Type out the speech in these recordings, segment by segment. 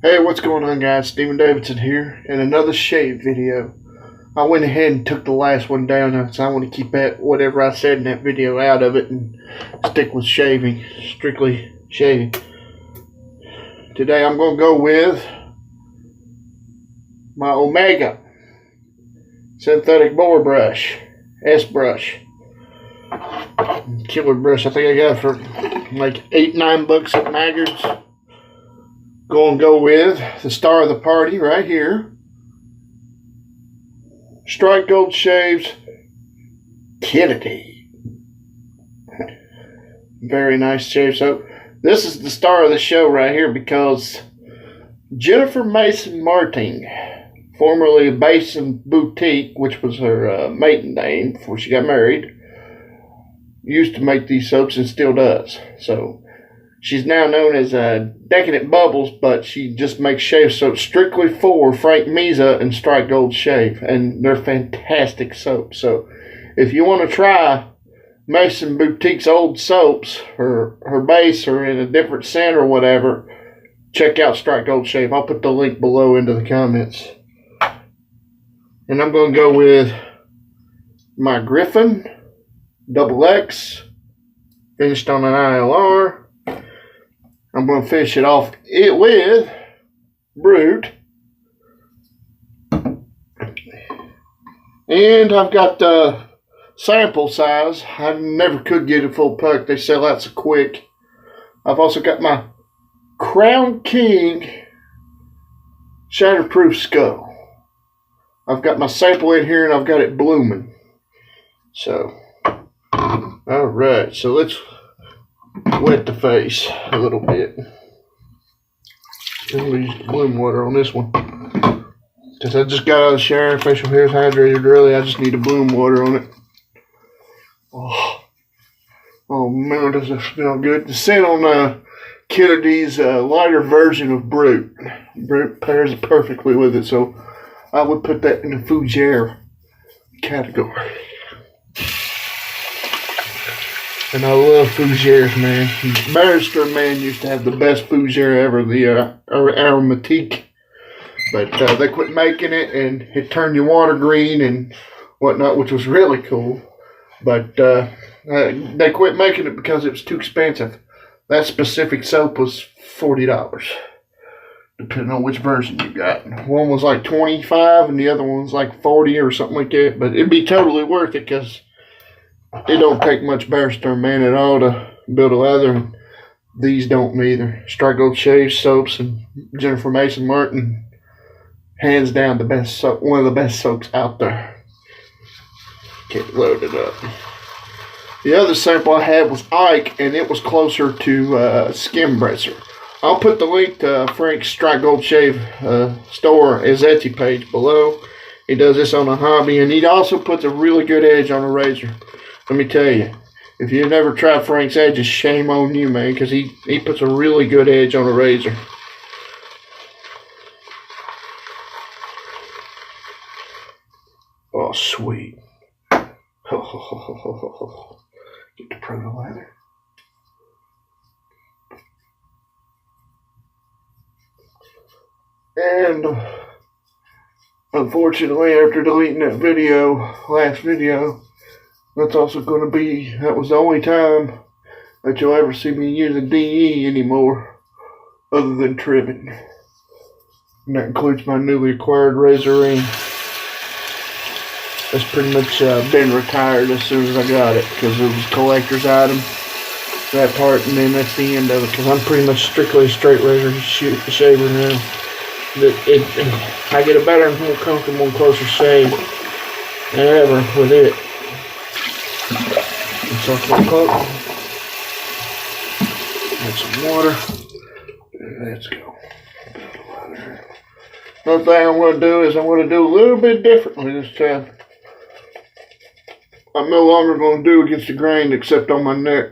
Hey, what's going on, guys? Steven Davidson here, and another shave video. I went ahead and took the last one down, so I want to keep that whatever I said in that video out of it and stick with shaving, strictly shaving. Today I'm going to go with my Omega synthetic boar brush, S brush, killer brush. I think I got it for like $8-9 at Maggard's. Going to go with the star of the party right here, Strike Gold Shaves Kitty. Very nice shave soap. This is the star of the show right here because Jennifer Mason Martin, formerly Basin Boutique, which was her maiden name before she got married, used to make these soaps and still does. So she's now known as Decadent Bubbles, but she just makes shave soaps strictly for Frank Meza and Strike Gold Shave, and they're fantastic soaps. So if you want to try Mason Boutique's old soaps, her base or in a different scent or whatever, check out Strike Gold Shave. I'll put the link below into the comments. And I'm going to go with my Griffon XX, finished on an ILR. I'm going to finish it off with Brut. And I've got the sample size. I never could get a full pack. They sell out so quick. I've also got my Crown King Shatterproof Skull. I've got my sample in here and I've got it blooming. So, alright, so let's wet the face a little bit. I'm going to use bloom water on this one. Because I just got out of the shower, facial hair is hydrated really. I just need a bloom water on it. Oh man, does it smell good. The scent on Killer D's lighter version of Brut. Brut pairs perfectly with it, so I would put that in the fougere category. And I love fougères, man. Barrister Man used to have the best fougere ever, the aromatique. But they quit making it, and it turned your water green and whatnot, which was really cool. But they quit making it because it was too expensive. That specific soap was $40, depending on which version you got. One was like $25, and the other one was like $40 or something like that. But it'd be totally worth it because it don't take much Barrister Man at all to build a leather, and these don't either. Strike Gold Shave soaps and Jennifer Mason Martin, hands down the best soap, one of the best soaps out there. Get loaded up. The other sample I had was Ike, and it was closer to Skin Bresser. I'll put the link to Frank's Strike Gold Shave store as Etsy page below. He does this on a hobby, and he also puts a really good edge on a razor. Let me tell you, if you've never tried Frank's edges, shame on you, man, because he puts a really good edge on a razor. Oh, sweet. Get the proto lather. And unfortunately, after deleting that last video, that's also going to be, that was the only time that you'll ever see me using DE anymore, other than trimming. And that includes my newly acquired razor ring. That's pretty much been retired as soon as I got it, because it was a collector's item, that part, and then that's the end of it, because I'm pretty much strictly a straight razor shaver now. I get a better and more comfortable and closer shave than ever with it. So add some water. Let's go. Another thing I'm going to do is I'm going to do a little bit differently this time. I'm no longer going to do against the grain except on my neck.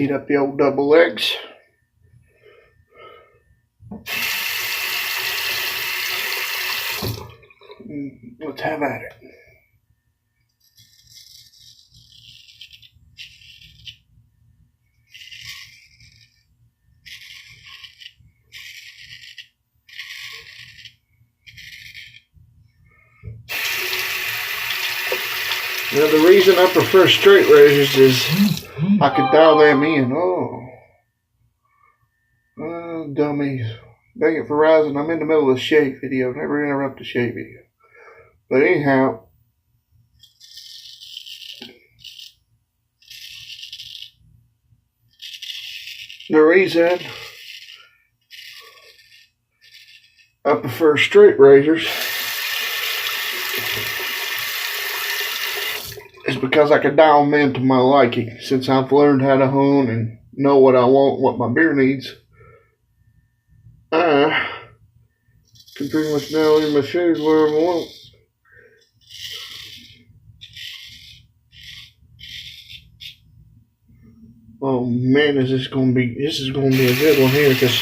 heat up the old double legs. Let's have at it. Now the reason I prefer straight razors is I could dial them in. Oh, dummies. Dang it, Verizon, I'm in the middle of a shave video. Never interrupt a shave video. But anyhow, the reason I prefer straight razors is because I can dial them in to my liking. Since I've learned how to hone and know what I want, what my beard needs, I can pretty much dial in my shaves wherever I want. Oh man, this is gonna be a good one here, because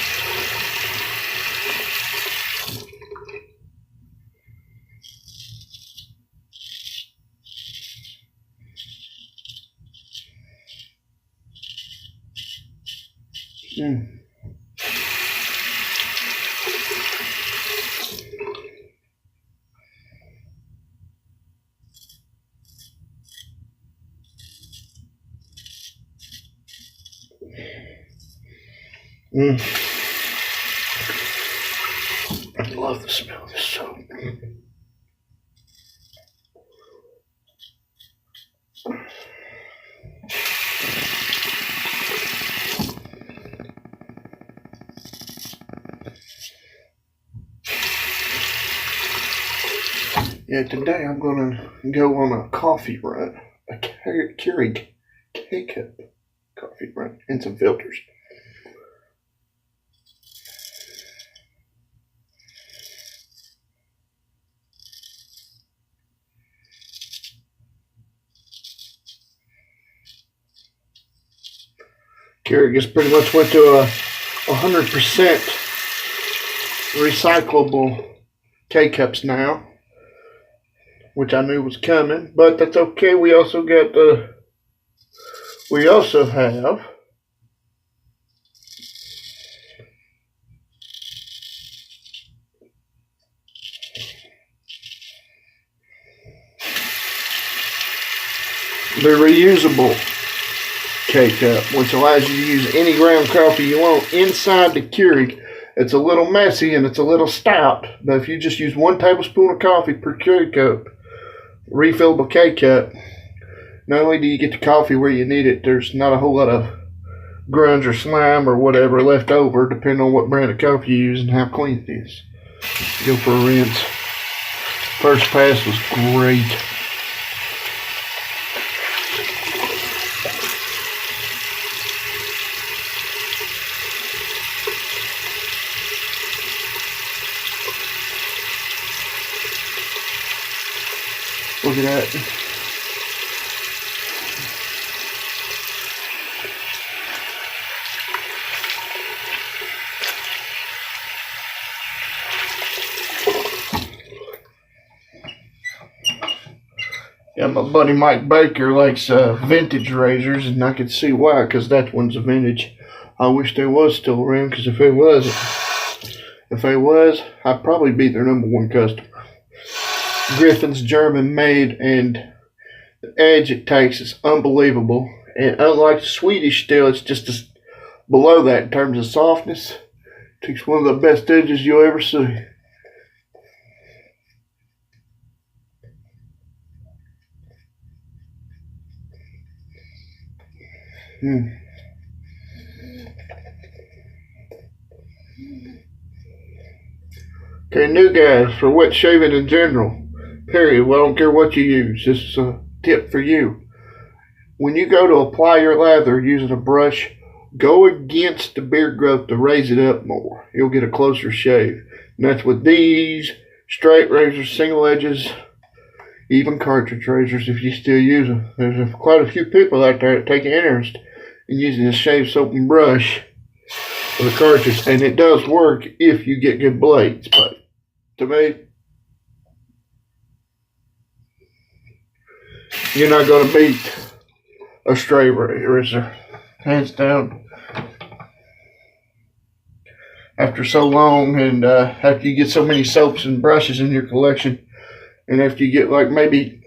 I love the smell of this soap. Yeah, today I'm gonna go on a coffee run, a Keurig K-Cup coffee run, and some filters. Keurig has pretty much went to a 100% recyclable K-Cups now, which I knew was coming, but that's okay. We also have the reusable K-Cup, which allows you to use any ground coffee you want inside the Keurig. It's a little messy and it's a little stout, but if you just use 1 tablespoon of coffee per K-Cup, refillable K-Cup, not only do you get the coffee where you need it, there's not a whole lot of grunge or slime or whatever left over, depending on what brand of coffee you use and how clean it is. Go for a rinse. First pass was great. Look at that. Yeah, my buddy Mike Baker likes vintage razors, and I could see why, because that one's a vintage. I wish they was still around, because if they was, I'd probably be their #1 customer. Griffon's German made, and the edge it takes is unbelievable. And unlike the Swedish steel, it's just below that in terms of softness. It takes one of the best edges you'll ever see. Okay, new guys, for wet shaving in general, period. Well, I don't care what you use. This is a tip for you. When you go to apply your lather using a brush, go against the beard growth to raise it up more. You'll get a closer shave. And that's with these, straight razors, single edges, even cartridge razors if you still use them. There's quite a few people out there that take interest and using a shave soap and brush for the cartridge. And it does work if you get good blades, but to me, you're not going to beat a straight razor, hands down. After so long, and after you get so many soaps and brushes in your collection, and after you get like maybe,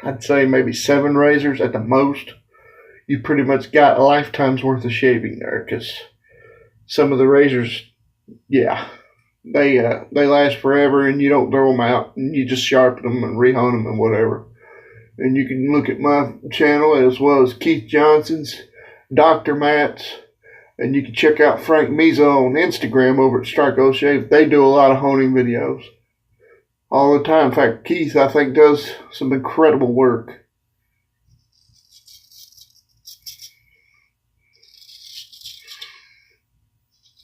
I'd say maybe 7 razors at the most, you pretty much got a lifetime's worth of shaving there. Because some of the razors, yeah, they last forever, and you don't throw them out, and you just sharpen them and rehone them and whatever. And you can look at my channel as well as Keith Johnson's, Dr. Matt's, and you can check out Frank Miza on Instagram over at Strico Shave. They do a lot of honing videos all the time. In fact, Keith, I think, does some incredible work.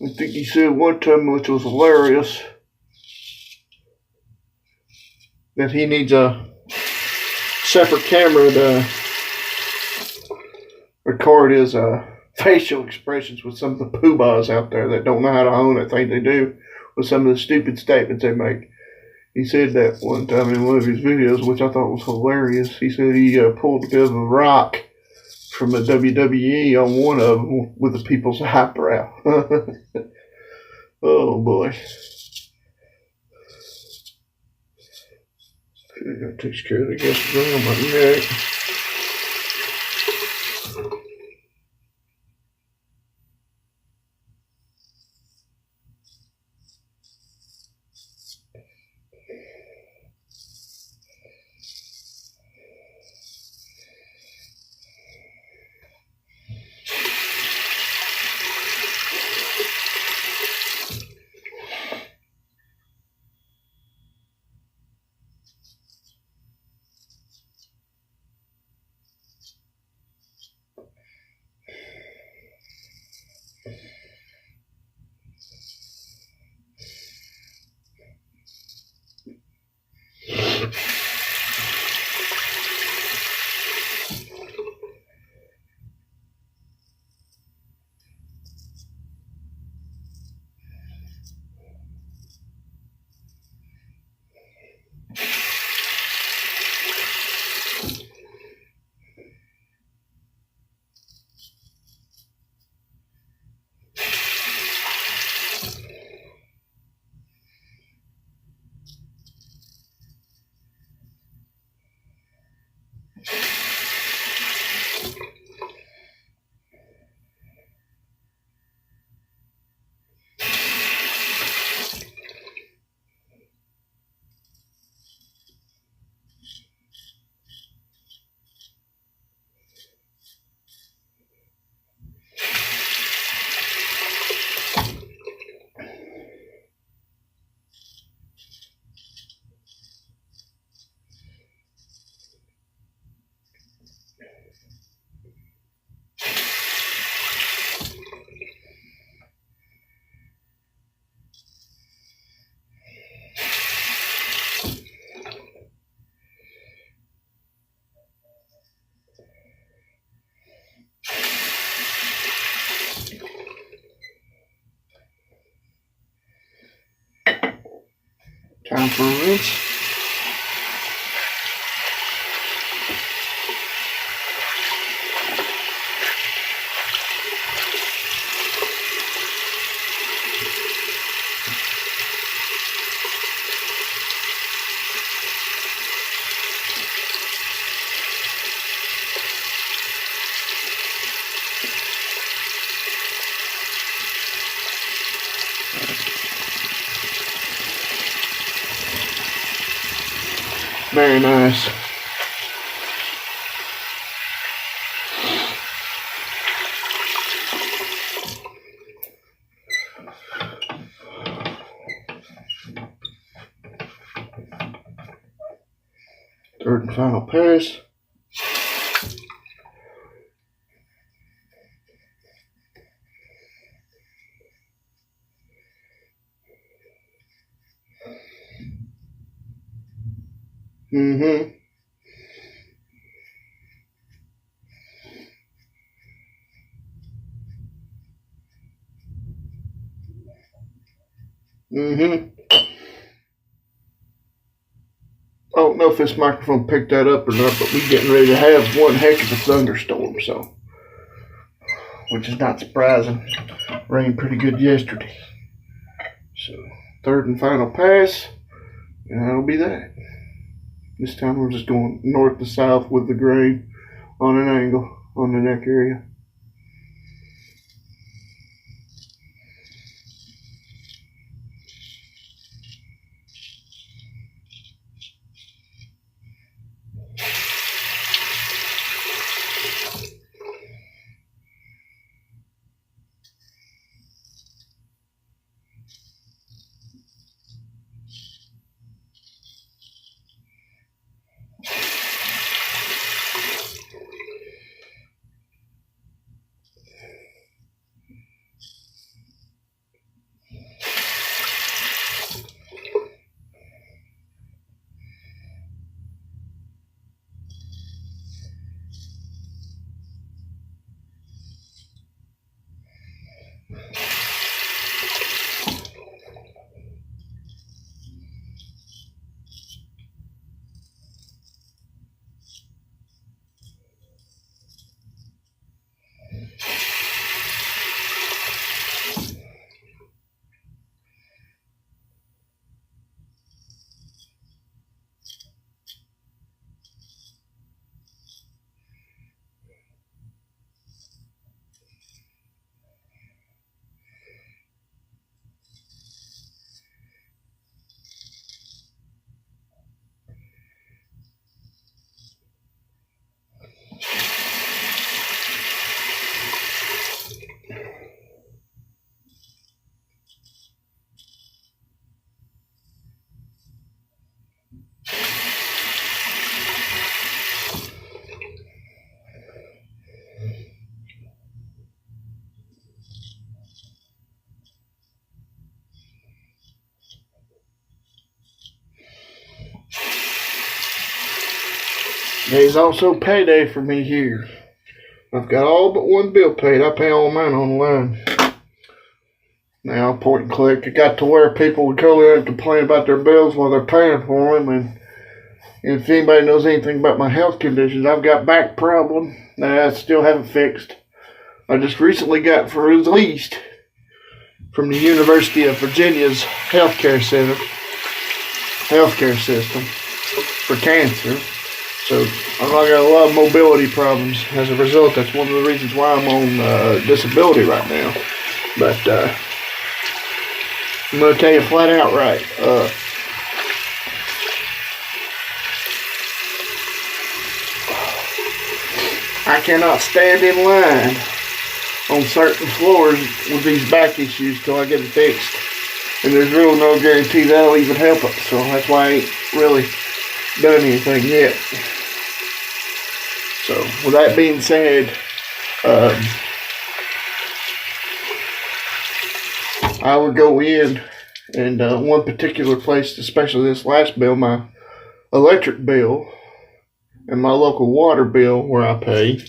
I think he said one time, which was hilarious, that he needs a separate camera to record his facial expressions with some of the poobahs out there that don't know how to own it, think they do, with some of the stupid statements they make. He said that one time in one of his videos, which I thought was hilarious. He said he pulled a bit of a rock from the WWE on one of them with the people's eyebrow. Oh boy. That takes care of the gas around my neck. Time for a rinse. Very nice. Third and final pass. Mm-hmm. Mm-hmm. I don't know if this microphone picked that up or not, but we're getting ready to have one heck of a thunderstorm, so, which is not surprising. Rained pretty good yesterday. So, third and final pass, and that'll be that. This time we're just going north to south with the grain on an angle on the neck area. Today's also payday for me here. I've got all but one bill paid. I pay all mine online. Now, point and click. It got to where people would come in and complain about their bills while they're paying for them. And if anybody knows anything about my health conditions, I've got back problem that I still haven't fixed. I just recently got released from the University of Virginia's healthcare system for cancer. So I've got a lot of mobility problems. As a result, that's one of the reasons why I'm on disability right now. But I'm going to tell you flat out right. I cannot stand in line on certain floors with these back issues till I get it fixed. And there's really no guarantee that'll even help it. So that's why I ain't really done anything yet. So, with that being said, I would go in and one particular place, especially this last bill, my electric bill and my local water bill where I pay.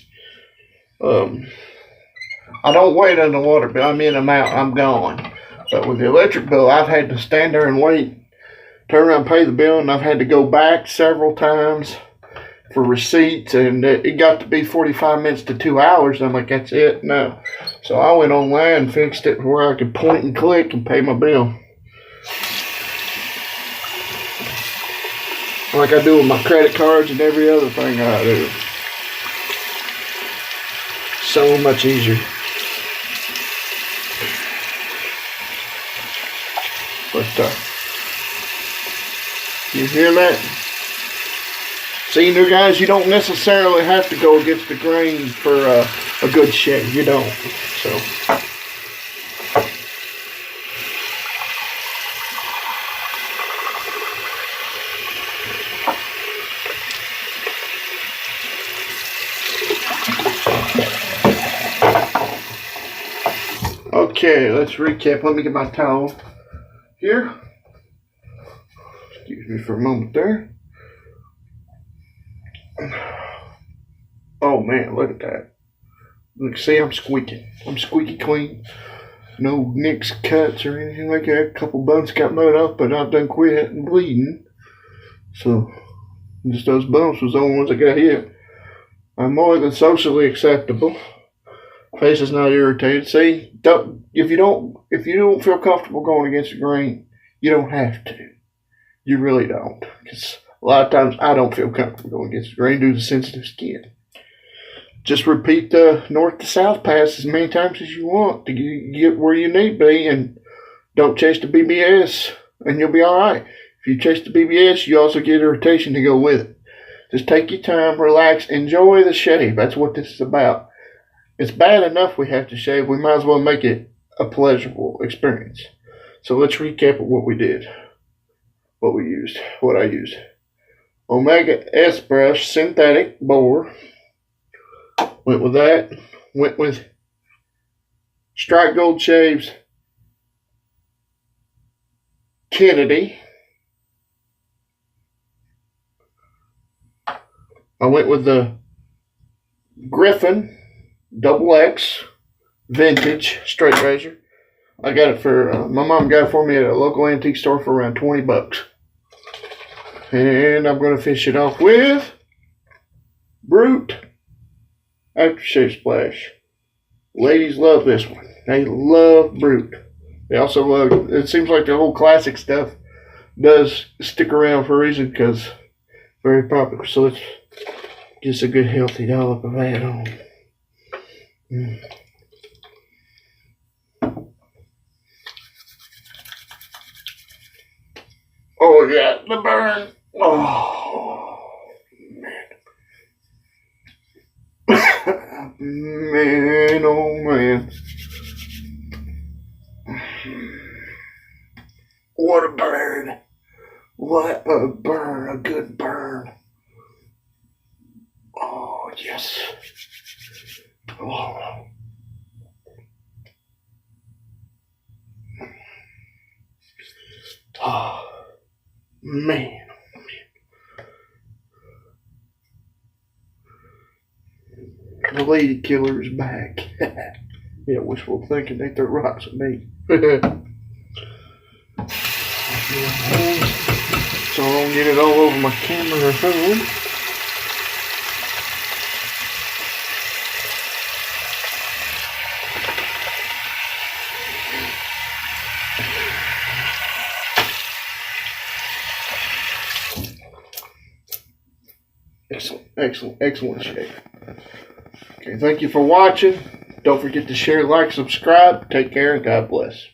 I don't wait on the water bill. I'm in, I'm out, I'm gone. But with the electric bill, I've had to stand there and wait, turn around and pay the bill, and I've had to go back several times for receipts, and it got to be 45 minutes to 2 hours. I'm like, that's it? No. So I went online and fixed it where I could point and click and pay my bill. Like I do with my credit cards and every other thing I do. So much easier. But, you hear that? See, new guys, you don't necessarily have to go against the grain for a good shave. You don't. So. Okay, let's recap. Let me get my towel here. Excuse me for a moment there. Oh man, look at that. Look, see, I'm squeaking. I'm squeaky clean. No nicks, cuts, or anything like that. A couple bumps got mowed off, but not done quit bleeding. So, just those bumps was the only ones that got hit. I'm more than socially acceptable. Face is not irritated. See, if you don't feel comfortable going against the grain, you don't have to. You really don't. Because a lot of times I don't feel comfortable going against the grain due to sensitive skin. Just repeat the north to south pass as many times as you want to get where you need to be, and don't chase the BBS, and you'll be all right. If you chase the BBS, you also get irritation to go with it. Just take your time, relax, enjoy the shave. That's what this is about. It's bad enough we have to shave. We might as well make it a pleasurable experience. So let's recap what we did, what I used. Omega S brush, synthetic boar. Went with that. Went with Strike Gold Shaves Kennedy. I went with the Griffon Double X Vintage Straight Razor. I got it for, my mom got it for me at a local antique store for around $20. And I'm going to finish it off with Brut Aftershave Splash. Ladies love this one. They love Brut. They also love, it seems like the whole classic stuff does stick around for a reason because it's very popular. So let's get us a good healthy dollop of that on. Oh yeah, the burn. Oh man. Man, oh man. What a burn. What a burn. A good burn. Oh yes. Oh. Oh. Man. The lady killer is back. Yeah, wishful thinking. They throw rocks at me. So I don't get it all over my camera or phone. Excellent shave. Okay, thank you for watching. Don't forget to share, like, subscribe. Take care, and God bless.